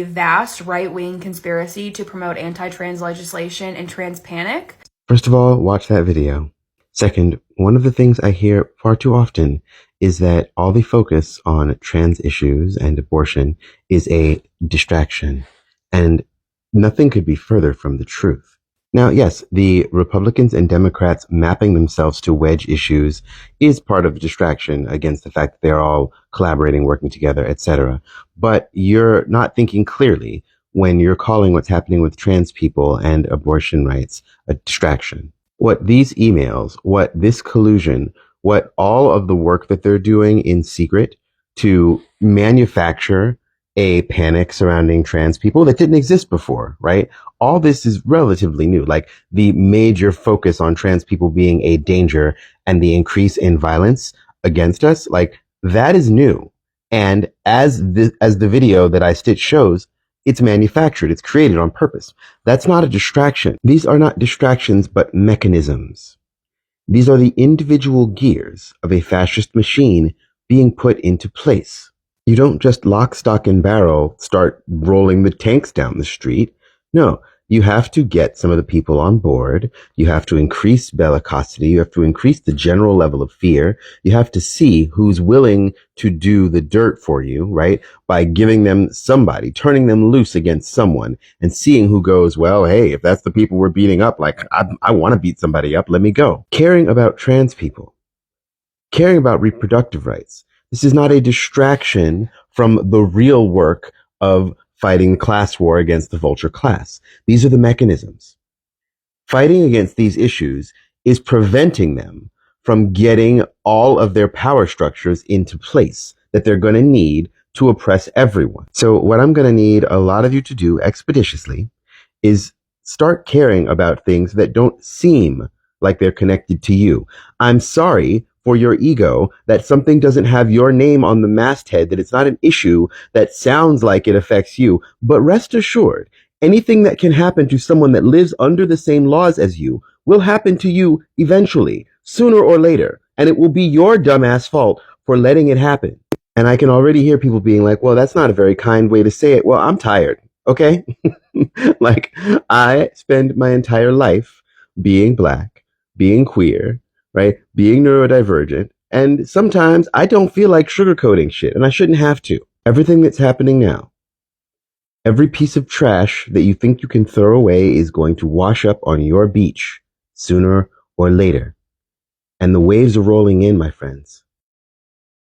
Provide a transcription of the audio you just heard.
a vast right-wing conspiracy to promote anti-trans legislation and trans panic. First of all, watch that video. Second, one of the things I hear far too often is that all the focus on trans issues and abortion is a distraction, and nothing could be further from the truth. Now, yes, the Republicans and Democrats mapping themselves to wedge issues is part of the distraction against the fact that they're all collaborating, working together, etc. But you're not thinking clearly when you're calling what's happening with trans people and abortion rights a distraction. What these emails, what this collusion, what all of the work that they're doing in secret to manufacture a panic surrounding trans people that didn't exist before, right? All this is relatively new. Like the major focus on trans people being a danger and the increase in violence against us, like that is new. And as the video that I stitched shows, it's manufactured. It's created on purpose. That's not a distraction. These are not distractions, but mechanisms. These are the individual gears of a fascist machine being put into place. You don't just lock, stock, and barrel start rolling the tanks down the street. No, you have to get some of the people on board. You have to increase bellicosity. You have to increase the general level of fear. You have to see who's willing to do the dirt for you, right? By giving them somebody, turning them loose against someone and seeing who goes, well, hey, if that's the people we're beating up, like I want to beat somebody up, let me go. Caring about trans people, caring about reproductive rights. This is not a distraction from the real work of fighting the class war against the vulture class. These are the mechanisms. Fighting against these issues is preventing them from getting all of their power structures into place that they're going to need to oppress everyone. So what I'm going to need a lot of you to do expeditiously is start caring about things that don't seem like they're connected to you. I'm sorry for your ego that something doesn't have your name on the masthead, that it's not an issue that sounds like it affects you. But rest assured, anything that can happen to someone that lives under the same laws as you will happen to you eventually, sooner or later. And it will be your dumbass fault for letting it happen. And I can already hear people being like, well, that's not a very kind way to say it. Well, I'm tired. Okay. Like I spend my entire life being black, being queer, right? Being neurodivergent. And sometimes I don't feel like sugarcoating shit, and I shouldn't have to. Everything that's happening now, every piece of trash that you think you can throw away is going to wash up on your beach sooner or later. And the waves are rolling in, my friends.